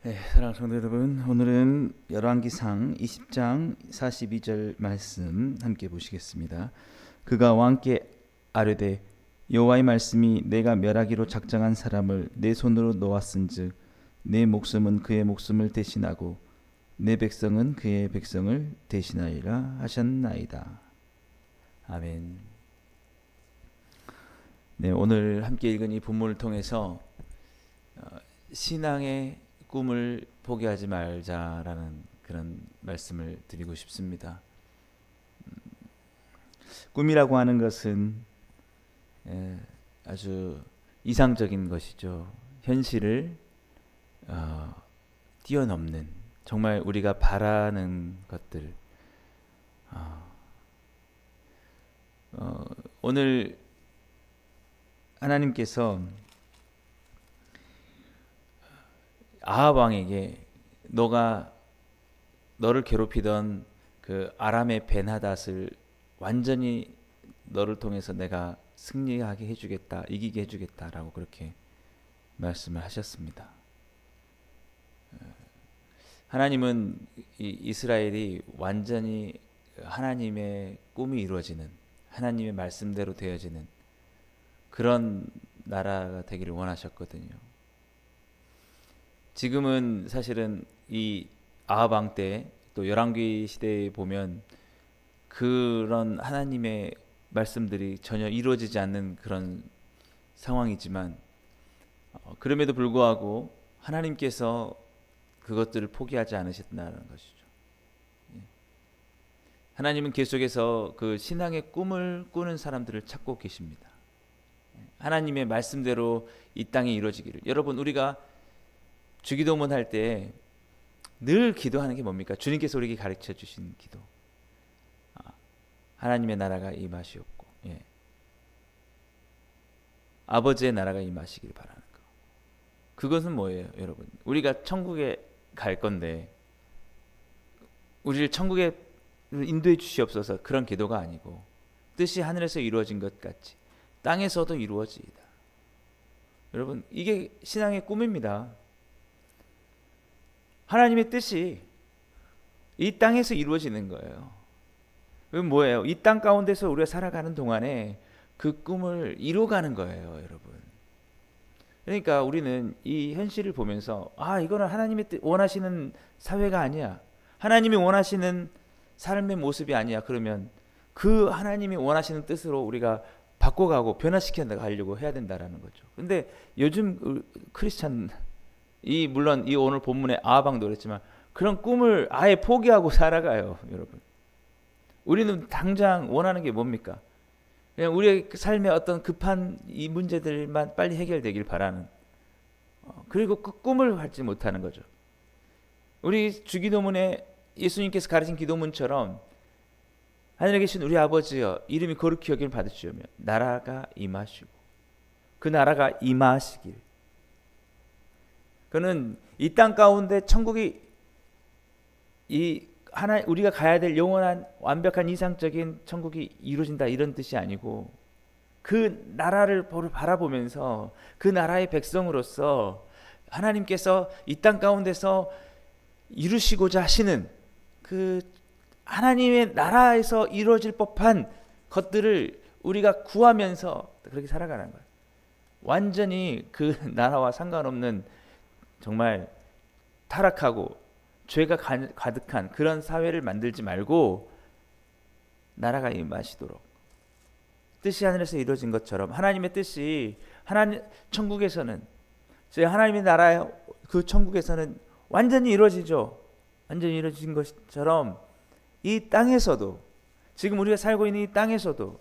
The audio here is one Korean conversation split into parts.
네, 사랑하는 성도 여러분, 오늘은 열왕기상 20장 42절 말씀 함께 보시겠습니다. 그가 왕께 아뢰되 여호와의 말씀이 내가 멸하기로 작정한 사람을 내 손으로 놓았은즉 내 목숨은 그의 목숨을 대신하고 내 백성은 그의 백성을 대신하리라 하셨나이다. 아멘. 네, 오늘 함께 읽은 이 본문을 통해서 신앙의 꿈을 포기하지 말자라는 그런 말씀을 드리고 싶습니다. 꿈이라고 하는 것은 아주 이상적인 것이죠. 현실을 뛰어넘는, 정말 우리가 바라는 것들. 오늘 하나님께서 아합 왕에게 너를 괴롭히던 그 아람의 벤하닷을 완전히 너를 통해서 내가 승리하게 해주겠다, 이기게 해주겠다라고 그렇게 말씀을 하셨습니다. 하나님은 이스라엘이 완전히 하나님의 꿈이 이루어지는, 하나님의 말씀대로 되어지는 그런 나라가 되기를 원하셨거든요. 지금은 사실은 이 아합 왕 때 또 열왕기 시대에 보면 그런 하나님의 말씀들이 전혀 이루어지지 않는 그런 상황이지만 그럼에도 불구하고 하나님께서 그것들을 포기하지 않으셨다는 것이죠. 하나님은 계속해서 그 신앙의 꿈을 꾸는 사람들을 찾고 계십니다. 하나님의 말씀대로 이 땅에 이루어지기를. 여러분, 우리가 주기도문 할 때 늘 기도하는 게 뭡니까? 주님께서 우리에게 가르쳐 주신 기도. 하나님의 나라가 임하시옵고, 아버지의 나라가 임하시길 바라는 거. 그것은 뭐예요, 여러분? 우리가 천국에 갈 건데 우리를 천국에 인도해 주시옵소서, 그런 기도가 아니고 뜻이 하늘에서 이루어진 것 같이 땅에서도 이루어지이다. 여러분, 이게 신앙의 꿈입니다. 하나님의 뜻이 이 땅에서 이루어지는 거예요. 그건 뭐예요? 이 땅 가운데서 우리가 살아가는 동안에 그 꿈을 이루어가는 거예요, 여러분. 그러니까 우리는 이 현실을 보면서 이거는 하나님의 원하시는 사회가 아니야, 하나님이 원하시는 삶의 모습이 아니야, 그러면 그 하나님이 원하시는 뜻으로 우리가 바꿔가고 변화시켜 가려고 해야 된다라는 거죠. 근데 요즘 크리스찬, 물론 이 오늘 본문에 아합 왕도 그랬지만 그런 꿈을 아예 포기하고 살아가요, 여러분. 우리는 당장 원하는 게 뭡니까? 그냥 우리의 삶의 어떤 급한 이 문제들만 빨리 해결되길 바라는, 그리고 그 꿈을 갖지 못하는 거죠. 우리 주기도문에 예수님께서 가르친 기도문처럼 하늘에 계신 우리 아버지여 이름이 거룩히 여김을 받으시오며 나라가 임하시고, 그 나라가 임하시길. 그는 이 땅 가운데 천국이 우리가 가야 될 영원한 완벽한 이상적인 천국이 이루어진다, 이런 뜻이 아니고 그 나라를 바라보면서 그 나라의 백성으로서 하나님께서 이 땅 가운데서 이루시고자 하시는 그 하나님의 나라에서 이루어질 법한 것들을 우리가 구하면서 그렇게 살아가는 거예요. 완전히 그 나라와 상관없는, 정말 타락하고 죄가 가득한 그런 사회를 만들지 말고 나라가 임하시도록, 뜻이 하늘에서 이루어진 것처럼 하나님의 뜻이 천국에서는, 하나님의 나라의 그 천국에서는 완전히 이루어지죠. 완전히 이루어진 것처럼 이 땅에서도, 지금 우리가 살고 있는 이 땅에서도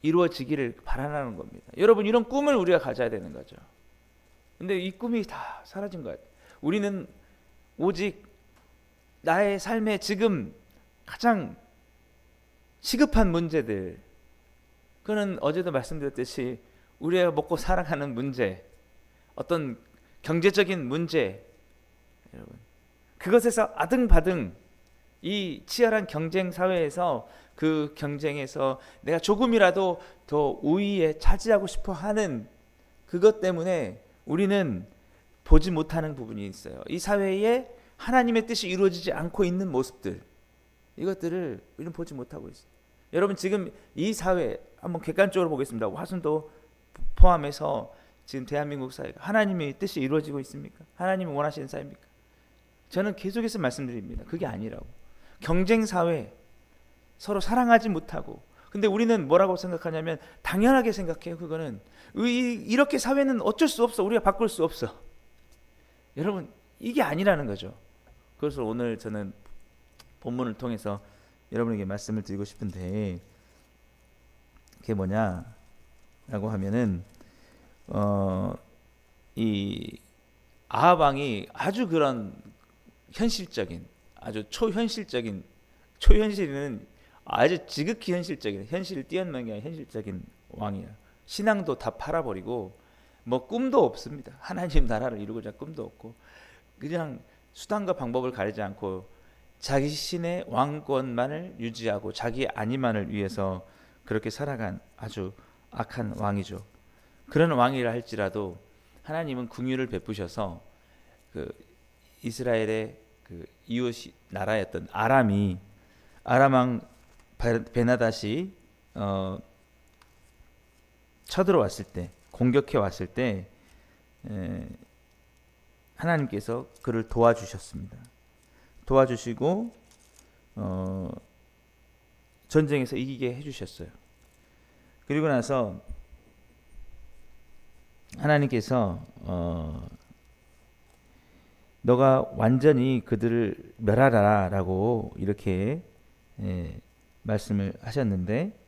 이루어지기를 바라는 겁니다. 여러분, 이런 꿈을 우리가 가져야 되는 거죠. 근데 이 꿈이 다 사라진 것 같아요. 우리는 오직 나의 삶에 지금 가장 시급한 문제들, 그는 어제도 말씀드렸듯이 우리가 먹고 살아가는 문제, 어떤 경제적인 문제, 여러분, 그것에서 아등바등 이 치열한 경쟁 사회에서, 그 경쟁에서 내가 조금이라도 더 우위에 차지하고 싶어 하는 그것 때문에 우리는 보지 못하는 부분이 있어요. 이 사회에 하나님의 뜻이 이루어지지 않고 있는 모습들, 이것들을 우리는 보지 못하고 있어요. 여러분 지금 이 사회 한번 객관적으로 보겠습니다. 화순도 포함해서 지금 대한민국 사회가 하나님의 뜻이 이루어지고 있습니까? 하나님이 원하시는 사회입니까? 저는 계속해서 말씀드립니다. 그게 아니라고. 경쟁 사회, 서로 사랑하지 못하고. 근데 우리는 뭐라고 생각하냐면 당연하게 생각해요. 그거는 이렇게 사회는 어쩔 수 없어. 우리가 바꿀 수 없어. 여러분 이게 아니라는 거죠. 그래서 오늘 저는 본문을 통해서 여러분에게 말씀을 드리고 싶은데, 그게 뭐냐라고 하면은 이 아합 왕이 아주 그런 현실적인, 아주 초현실적인, 초현실은 아주 지극히 현실적인, 현실을 뛰어넘는 현실적인 왕이야. 신앙도 다 팔아버리고 뭐 꿈도 없습니다. 하나님 나라를 이루고자 꿈도 없고, 그냥 수단과 방법을 가리지 않고 자기 신의 왕권만을 유지하고 자기 안위만을 위해서 그렇게 살아간 아주 악한 왕이죠. 그런 왕이라 할지라도 하나님은 긍휼을 베푸셔서 그 이스라엘의 그 이웃 나라였던 아람 왕 베나닷이 쳐들어왔을 때, 공격해 왔을 때 하나님께서 그를 도와주셨습니다. 도와주시고 전쟁에서 이기게 해주셨어요. 그리고 나서 하나님께서 너가 완전히 그들을 멸하라 라고 이렇게 말씀을 하셨는데,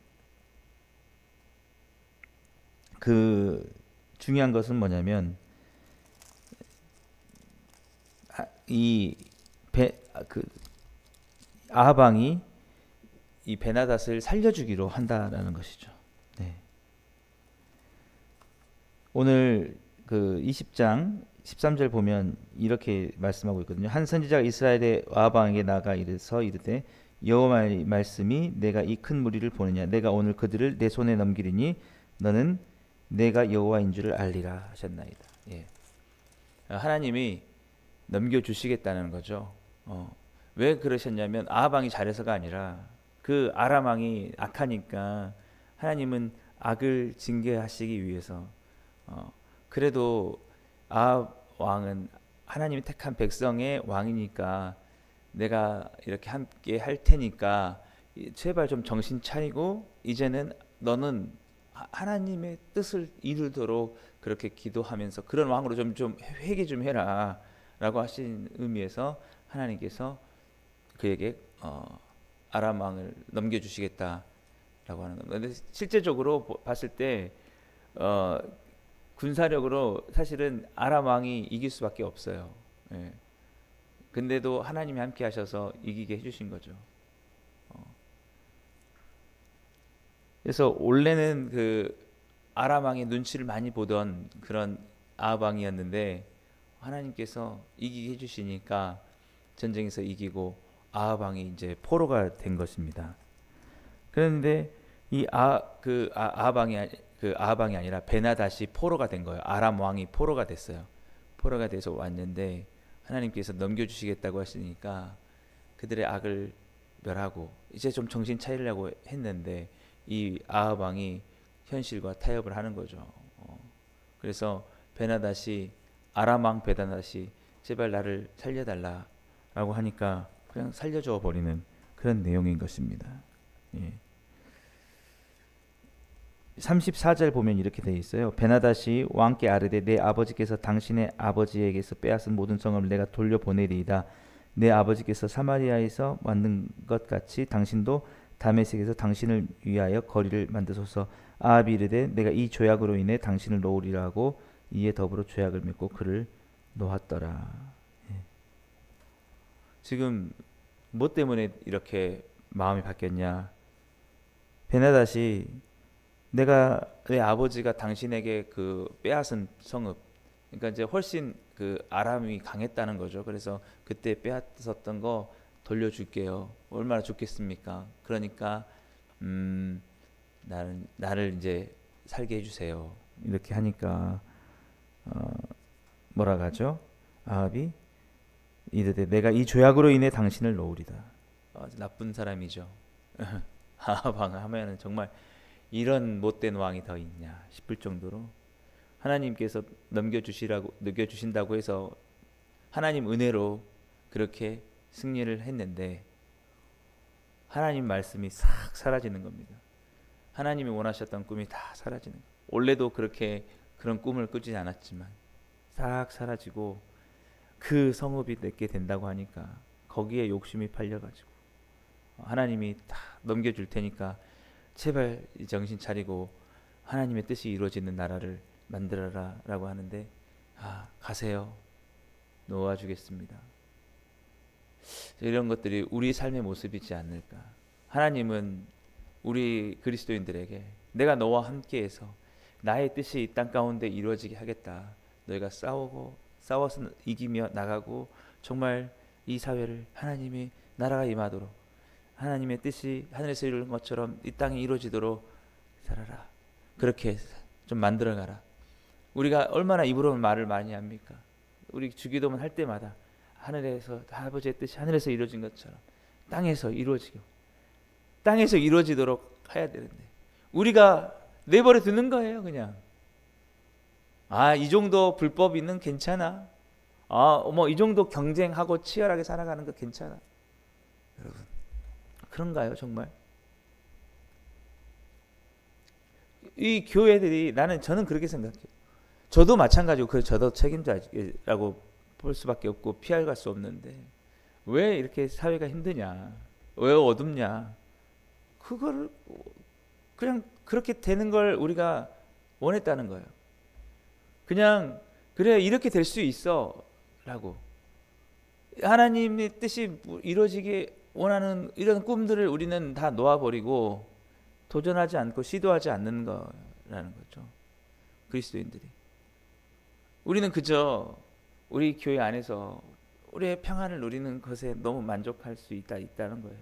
그 중요한 것은 뭐냐면 아합 왕이 이 베나닷을 살려주기로 한다라는 것이죠. 네. 오늘 그 20장 13절 보면 이렇게 말씀하고 있거든요. 한 선지자가 이스라엘의 아합 왕에게 나가 이르서 이르되 여호와의 말씀이 내가 이 큰 무리를 보느냐, 내가 오늘 그들을 내 손에 넘기리니 너는 내가 여호와인 줄을 알리라 하셨나이다. 예. 하나님이 넘겨주시겠다는 거죠. 왜 그러셨냐면 아합 왕이 잘해서가 아니라 그 아람 왕이 악하니까 하나님은 악을 징계하시기 위해서, 그래도 아합 왕은 하나님이 택한 백성의 왕이니까 내가 이렇게 함께 할 테니까 제발 좀 정신 차리고 이제는 너는 하나님의 뜻을 이루도록 그렇게 기도하면서 그런 왕으로 좀 회개 좀 해라 라고 하신 의미에서 하나님께서 그에게 아람 왕을 넘겨주시겠다라고 하는 겁니다. 근데 실제적으로 봤을 때 군사력으로 사실은 아람 왕이 이길 수밖에 없어요. 예. 근데도 하나님이 함께 하셔서 이기게 해주신 거죠. 그래서 원래는 그 아람 왕의 눈치를 많이 보던 그런 아합 왕이었는데 하나님께서 이기게 해주시니까 전쟁에서 이기고 아합 왕이 이제 포로가 된 것입니다. 그런데 이 아합 왕이 아니라 베나닷이 포로가 된 거예요. 아람 왕이 포로가 됐어요. 포로가 돼서 왔는데 하나님께서 넘겨주시겠다고 하시니까 그들의 악을 멸하고 이제 좀 정신 차리려고 했는데 이 아합 왕이 현실과 타협을 하는 거죠. 그래서 아람 왕 베나닷이 제발 나를 살려달라라고 하니까 그냥 살려줘 버리는 그런 내용인 것입니다. 예. 34절 보면 이렇게 되어 있어요. 베나닷이 왕께 아르되 내 아버지께서 당신의 아버지에게서 빼앗은 모든 성을 내가 돌려보내리이다. 내 아버지께서 사마리아에서 만든 것 같이 당신도 다메섹에서 당신을 위하여 거리를 만드소서. 아합이 이르되 내가 이 죄악으로 인해 당신을 놓으리라 하고 이에 더불어 죄악을 맺고 그를 놓았더라. 예. 지금 뭐 때문에 이렇게 마음이 바뀌었냐? 베나닷이 내 아버지가 당신에게 그 빼앗은 성읍, 그러니까 이제 훨씬 그 아람이 강했다는 거죠. 그래서 그때 빼앗았던 거 돌려줄게요. 얼마나 좋겠습니까? 그러니까 나를 이제 살게 해주세요. 이렇게 하니까 뭐라 하죠? 아합이 이르되 내가 이 죄악으로 인해 당신을 놓으리다. 나쁜 사람이죠. 아합 왕 하면은 정말 이런 못된 왕이 더 있냐 싶을 정도로 하나님께서 넘겨주신다고 해서 하나님 은혜로 그렇게 승리를 했는데 하나님 말씀이 싹 사라지는 겁니다. 하나님이 원하셨던 꿈이 다 사라지는 거예요. 원래도 그렇게 그런 꿈을 꾸지 않았지만 싹 사라지고 그 성읍이 내게 된다고 하니까 거기에 욕심이 팔려가지고 하나님이 다 넘겨줄 테니까 제발 정신 차리고 하나님의 뜻이 이루어지는 나라를 만들어라 라고 하는데 가세요. 놓아주겠습니다. 이런 것들이 우리 삶의 모습이지 않을까. 하나님은 우리 그리스도인들에게 내가 너와 함께해서 나의 뜻이 이 땅 가운데 이루어지게 하겠다. 너희가 싸워서 이기며 나가고 정말 이 사회를 하나님의 나라가 임하도록 하나님의 뜻이 하늘에서 이루는 것처럼 이 땅에 이루어지도록 살아라. 그렇게 좀 만들어가라. 우리가 얼마나 입으로 말을 많이 합니까? 우리 주기도문 할 때마다 하늘에서 아버지의 뜻이 하늘에서 이루어진 것처럼 땅에서 이루어지도록 해야 되는데 우리가 내버려 두는 거예요. 그냥 이 정도 불법이는 괜찮아. 뭐 이 정도 경쟁하고 치열하게 살아가는 거 괜찮아. 여러분 그런가요 정말? 이 교회들이 저는 그렇게 생각해요. 저도 마찬가지고 저도 책임자라고 볼 수밖에 없고 피할 수 없는데 왜 이렇게 사회가 힘드냐, 왜 어둡냐, 그걸 그냥 그렇게 되는 걸 우리가 원했다는 거예요. 그냥 그래 이렇게 될 수 있어 라고 하나님의 뜻이 이루어지게 원하는 이런 꿈들을 우리는 다 놓아버리고 도전하지 않고 시도하지 않는 거라는 거죠. 그리스도인들이 우리는 그저 우리 교회 안에서 우리의 평안을 누리는 것에 너무 만족할 수 있다는 거예요.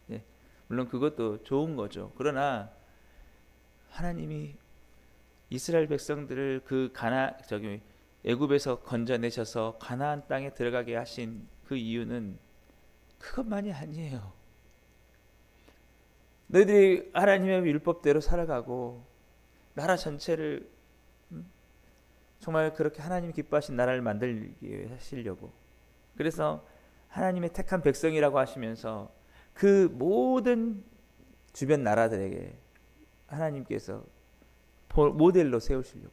네. 물론 그것도 좋은 거죠. 그러나 하나님이 이스라엘 백성들을 애굽에서 건져내셔서 가나안 땅에 들어가게 하신 그 이유는 그것만이 아니에요. 너희들이 하나님의 율법대로 살아가고 나라 전체를 정말 그렇게 하나님이 기뻐하신 나라를 만들기 위해 하시려고, 그래서 하나님의 택한 백성이라고 하시면서 그 모든 주변 나라들에게 하나님께서 모델로 세우시려고,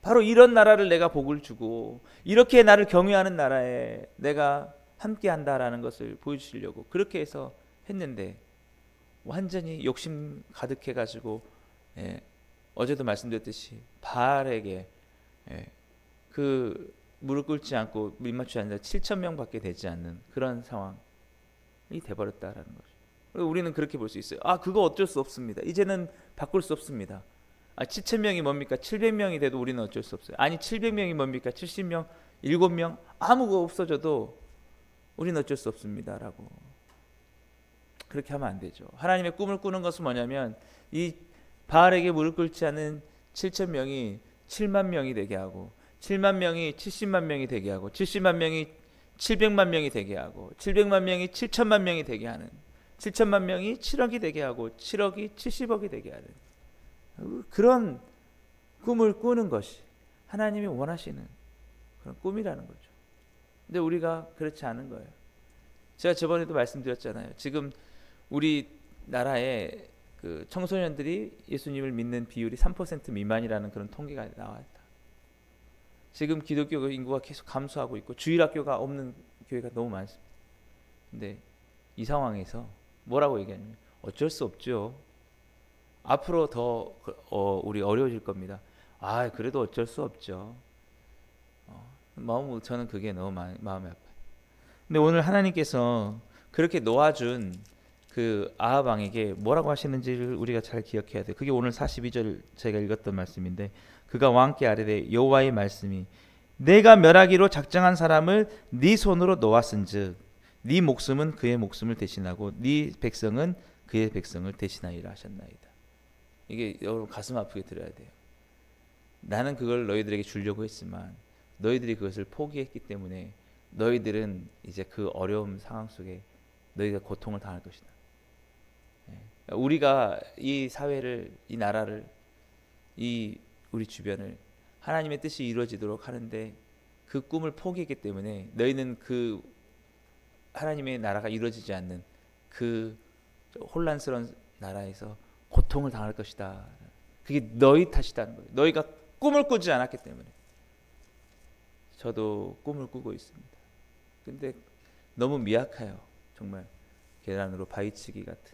바로 이런 나라를 내가 복을 주고 이렇게 나를 경외하는 나라에 내가 함께한다라는 것을 보여주시려고 그렇게 해서 했는데 완전히 욕심 가득해가지고 어제도 말씀드렸듯이 바알에게 그 무릎 꿇지 않고 입맞추지 않는 7,000명밖에 되지 않는 그런 상황이 돼버렸다라는 거죠. 우리는 그렇게 볼 수 있어요. 그거 어쩔 수 없습니다. 이제는 바꿀 수 없습니다. 7,000명이 뭡니까? 700명이 돼도 우리는 어쩔 수 없어요. 700명이 뭡니까? 70명, 7명 아무거 없어져도 우리는 어쩔 수 없습니다라고. 그렇게 하면 안 되죠. 하나님의 꿈을 꾸는 것은 뭐냐면 이 바알에게 무릎 꿇지 않은 7,000명이 7만 명이 되게 하고, 7만 명이 70만 명이 되게 하고, 70만 명이 700만 명이 되게 하고, 700만 명이 7천만 명이 되게 하는, 7천만 명이 7억이 되게 하고, 7억이 70억이 되게 하는 그런 꿈을 꾸는 것이 하나님이 원하시는 그런 꿈이라는 거죠. 근데 우리가 그렇지 않은 거예요. 제가 저번에도 말씀드렸잖아요. 지금 우리 나라에 그 청소년들이 예수님을 믿는 비율이 3% 미만이라는 그런 통계가 나왔다. 지금 기독교 인구가 계속 감소하고 있고 주일학교가 없는 교회가 너무 많습니다. 근데 이 상황에서 뭐라고 얘기하냐면 어쩔 수 없죠. 앞으로 더 우리 어려워질 겁니다. 그래도 어쩔 수 없죠. 저는 그게 너무 마음이 아파요. 근데 오늘 하나님께서 그렇게 놓아준 그 아합 왕에게 뭐라고 하시는지를 우리가 잘 기억해야 돼요. 그게 오늘 42절 제가 읽었던 말씀인데, 그가 왕께 아뢰되 여호와의 말씀이 내가 멸하기로 작정한 사람을 네 손으로 놓았은즉 네 목숨은 그의 목숨을 대신하고 네 백성은 그의 백성을 대신하리라 하셨나이다. 이게 여러분 가슴 아프게 들어야 돼요. 나는 그걸 너희들에게 주려고 했지만 너희들이 그것을 포기했기 때문에 너희들은 이제 그 어려움 상황 속에 너희가 고통을 당할 것이다. 우리가 이 사회를, 이 나라를, 이 우리 주변을 하나님의 뜻이 이루어지도록 하는데 그 꿈을 포기했기 때문에 너희는 그 하나님의 나라가 이루어지지 않는 그 혼란스러운 나라에서 고통을 당할 것이다. 그게 너희 탓이다는 거예요. 너희가 꿈을 꾸지 않았기 때문에. 저도 꿈을 꾸고 있습니다. 근데 너무 미약해요. 정말 계란으로 바위치기 같은.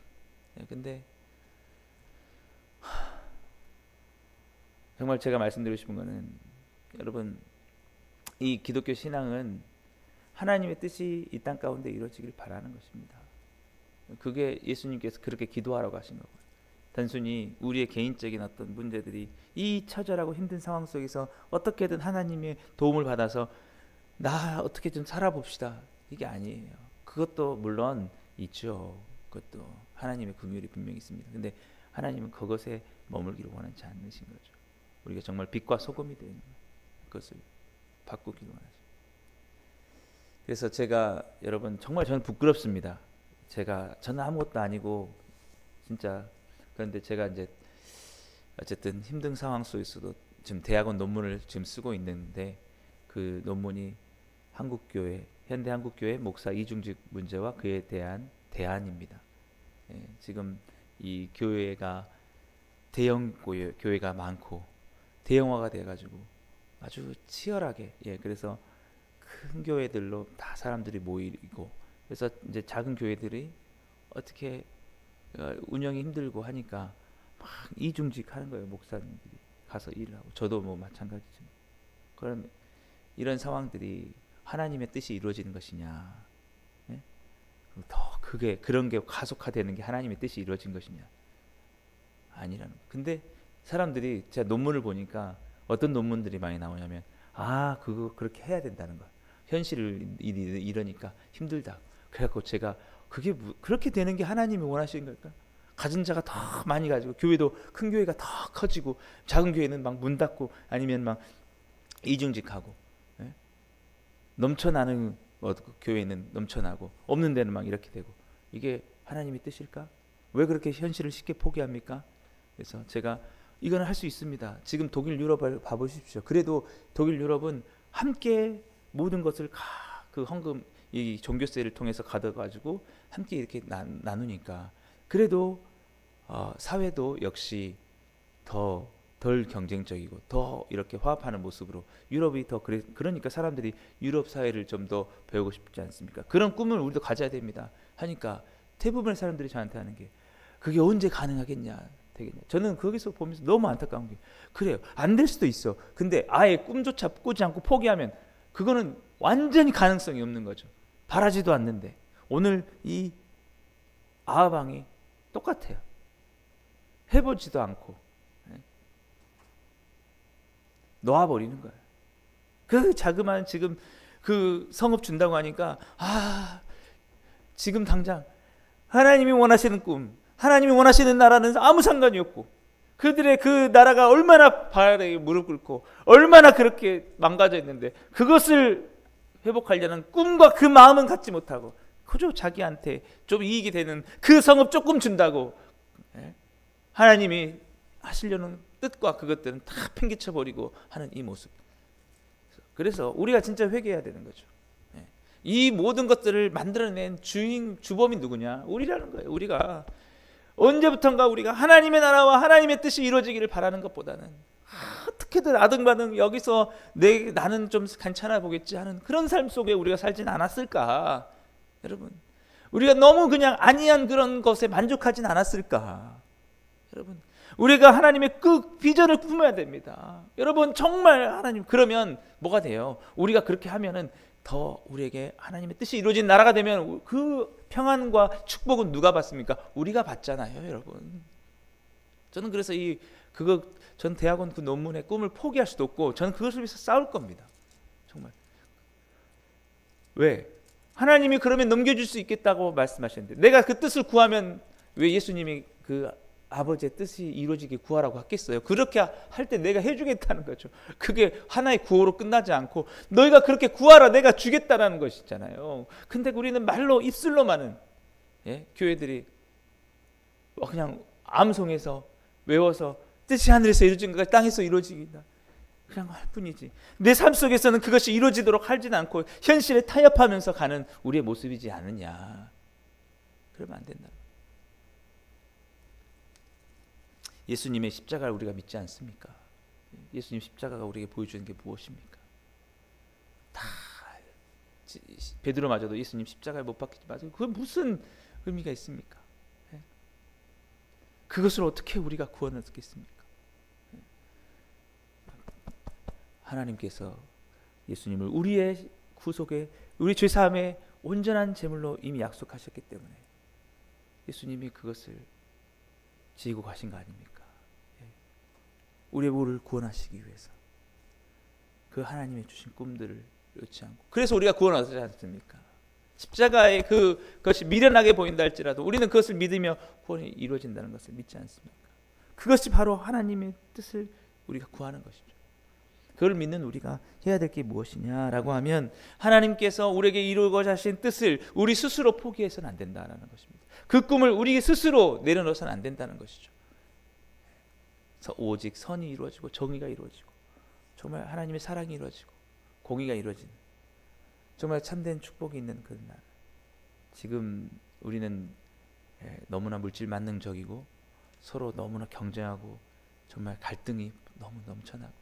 근데 정말 제가 말씀드리고 싶은 거는, 여러분, 이 기독교 신앙은 하나님의 뜻이 이 땅 가운데 이루어지길 바라는 것입니다. 그게 예수님께서 그렇게 기도하라고 하신 거고요. 단순히 우리의 개인적인 어떤 문제들이 이 처절하고 힘든 상황 속에서 어떻게든 하나님의 도움을 받아서 나 어떻게 좀 살아봅시다, 이게 아니에요. 그것도 물론 있죠. 그것도 하나님의 긍휼이 분명히 있습니다. 근데 하나님은 그것에 머물기를 원하지 않으신 거죠. 우리가 정말 빛과 소금이 되는 것을 바꾸기를 원하죠. 그래서 제가, 여러분, 정말 저는 부끄럽습니다. 저는 아무것도 아니고 진짜. 그런데 제가 이제 어쨌든 힘든 상황 속에서도 지금 대학원 논문을 지금 쓰고 있는데, 그 논문이 한국교회, 현대 한국교회 목사 이중직 문제와 그에 대한 대안입니다. 지금 이 교회가 대형 교회가 많고 대형화가 돼가지고 아주 치열하게, 그래서 큰 교회들로 다 사람들이 모이고, 그래서 이제 작은 교회들이 어떻게 운영이 힘들고 하니까 막 이중직 하는 거예요. 목사님들이 가서 일을 하고, 저도 뭐 마찬가지죠. 그럼 이런 상황들이 하나님의 뜻이 이루어지는 것이냐, 더 그게 그런 게 가속화되는 게 하나님의 뜻이 이루어진 것이냐, 아니라는 거예요. 근데 사람들이, 제가 논문을 보니까 어떤 논문들이 많이 나오냐면, 그거 그렇게 해야 된다는 거야. 현실을 이러니까 힘들다. 그래갖고 제가, 그게 그렇게 되는 게 하나님이 원하시는 걸까? 가진 자가 더 많이 가지고, 교회도 큰 교회가 더 커지고, 작은 교회는 막 문 닫고, 아니면 막 이중직하고, 넘쳐나는 교회는 넘쳐나고, 없는 데는 막 이렇게 되고, 이게 하나님의 뜻일까? 왜 그렇게 현실을 쉽게 포기합니까? 그래서 제가, 이거는 할 수 있습니다. 지금 독일 유럽을 봐보십시오. 그래도 독일 유럽은 함께 모든 것을 그 헌금, 이 종교세를 통해서 가져가지고 함께 이렇게 나누니까, 그래도 사회도 역시 덜 경쟁적이고 더 이렇게 화합하는 모습으로 유럽이 더 그러니까 사람들이 유럽 사회를 좀 더 배우고 싶지 않습니까? 그런 꿈을 우리도 가져야 됩니다. 하니까 대부분의 사람들이 저한테 하는 게, 그게 언제 가능하겠냐, 되겠냐. 저는 거기서 보면서 너무 안타까운 게, 그래요, 안 될 수도 있어. 근데 아예 꿈조차 꾸지 않고 포기하면 그거는 완전히 가능성이 없는 거죠. 바라지도 않는데. 오늘 이 아하방이 똑같아요. 해보지도 않고 놓아버리는 거예요. 그 자그마한 지금 그 성읍 준다고 하니까, 지금 당장 하나님이 원하시는 꿈, 하나님이 원하시는 나라는 아무 상관이 없고, 그들의 그 나라가 얼마나 발에 무릎 꿇고 얼마나 그렇게 망가져 있는데, 그것을 회복하려는 꿈과 그 마음은 갖지 못하고, 그저 자기한테 좀 이익이 되는 그 성읍 조금 준다고 하나님이 하시려는 뜻과 그것들은 다 팽개쳐버리고 하는 이 모습. 그래서 우리가 진짜 회개해야 되는 거죠. 이 모든 것들을 만들어낸 주범이 누구냐? 우리라는 거예요. 우리가 언제부턴가 우리가 하나님의 나라와 하나님의 뜻이 이루어지기를 바라는 것보다는 어떻게든 아등바등 여기서 나는 좀 괜찮아 보겠지 하는 그런 삶 속에 우리가 살진 않았을까? 여러분, 우리가 너무 그냥 아니한 그런 것에 만족하진 않았을까? 여러분, 우리가 하나님의 그 비전을 품어야 됩니다. 여러분, 정말 하나님, 그러면 뭐가 돼요? 우리가 그렇게 하면은 더 우리에게 하나님의 뜻이 이루어진 나라가 되면 그 평안과 축복은 누가 받습니까? 우리가 받잖아요, 여러분. 저는 그래서 전 대학원 그 논문의 꿈을 포기할 수도 없고, 저는 그것을 위해서 싸울 겁니다. 정말. 왜? 하나님이 그러면 넘겨줄 수 있겠다고 말씀하셨는데, 내가 그 뜻을 구하면 왜 예수님이 그 아버지의 뜻이 이루어지게 구하라고 하겠어요? 그렇게 할 때 내가 해주겠다는 거죠. 그게 하나의 구호로 끝나지 않고 너희가 그렇게 구하라 내가 주겠다라는 것이잖아요. 근데 우리는 말로 입술로만은 교회들이 그냥 암송해서 외워서 뜻이 하늘에서 이루어진 것까지 땅에서 이루어지기다 그냥 할 뿐이지 내 삶 속에서는 그것이 이루어지도록 하지는 않고 현실에 타협하면서 가는 우리의 모습이지 않느냐. 그러면 안 된다. 예수님의 십자가를 우리가 믿지 않습니까? 예수님 십자가가 우리에게 보여주는 게 무엇입니까? 다 베드로마저도 예수님 십자가에 못 박히지 마세요. 그건 무슨 의미가 있습니까? 그것을 어떻게 우리가 구원을 얻겠습니까? 하나님께서 예수님을 우리의 구속에 우리 죄사함의 온전한 제물로 이미 약속하셨기 때문에 예수님이 그것을 지고 가신 거 아닙니까? 우리의 모를 구원하시기 위해서 그 하나님의 주신 꿈들을 놓지 않고 그래서 우리가 구원하지 않습니까? 십자가의 그것이 미련하게 보인다 할지라도 우리는 그것을 믿으며 구원이 이루어진다는 것을 믿지 않습니까? 그것이 바로 하나님의 뜻을 우리가 구하는 것이죠. 그걸 믿는 우리가 해야 될 게 무엇이냐라고 하면 하나님께서 우리에게 이루고자 하신 뜻을 우리 스스로 포기해서는 안 된다는 것입니다. 그 꿈을 우리 스스로 내려놓아서는 안 된다는 것이죠. 오직 선이 이루어지고 정의가 이루어지고 정말 하나님의 사랑이 이루어지고 공의가 이루어지는 정말 참된 축복이 있는 그 날. 지금 우리는 너무나 물질 만능적이고 서로 너무나 경쟁하고 정말 갈등이 너무 넘쳐나고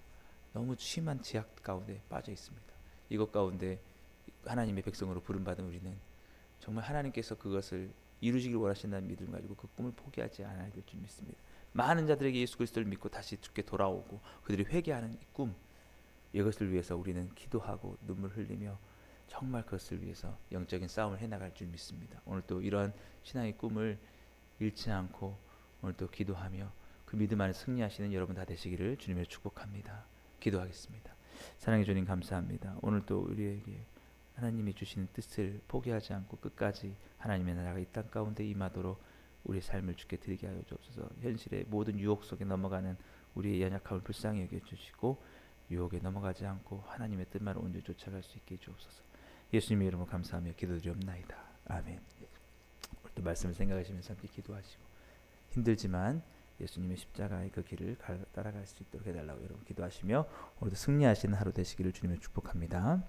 너무 심한 제약 가운데 빠져 있습니다. 이것 가운데 하나님의 백성으로 부름받은 우리는 정말 하나님께서 그것을 이루시기를 원하신다는 믿음 가지고 그 꿈을 포기하지 않아야 될 줄 믿습니다. 많은 자들에게 예수 그리스도를 믿고 다시 주께 돌아오고 그들이 회개하는 이 꿈, 이것을 위해서 우리는 기도하고 눈물 흘리며 정말 그것을 위해서 영적인 싸움을 해나갈 줄 믿습니다. 오늘 또 이러한 신앙의 꿈을 잃지 않고 오늘 또 기도하며 그 믿음 안에 승리하시는 여러분 다 되시기를 주님의 축복합니다. 기도하겠습니다. 사랑해 주님 감사합니다. 오늘 또 우리에게 하나님이 주시는 뜻을 포기하지 않고 끝까지 하나님의 나라가 이 땅 가운데 임하도록 우리의 삶을 주께 드리게 하여 주옵소서. 현실의 모든 유혹 속에 넘어가는 우리의 연약함을 불쌍히 여겨주시고 유혹에 넘어가지 않고 하나님의 뜻만을 온전히 쫓아갈 수 있게 해주옵소서. 예수님의 이름으로 감사하며 기도드리옵나이다. 아멘. 또 말씀을 생각하시면서 함께 기도하시고 힘들지만 예수님의 십자가의 그 길을 따라갈 수 있도록 해달라고 여러분 기도하시며 오늘도 승리하시는 하루 되시기를 주님의 축복합니다.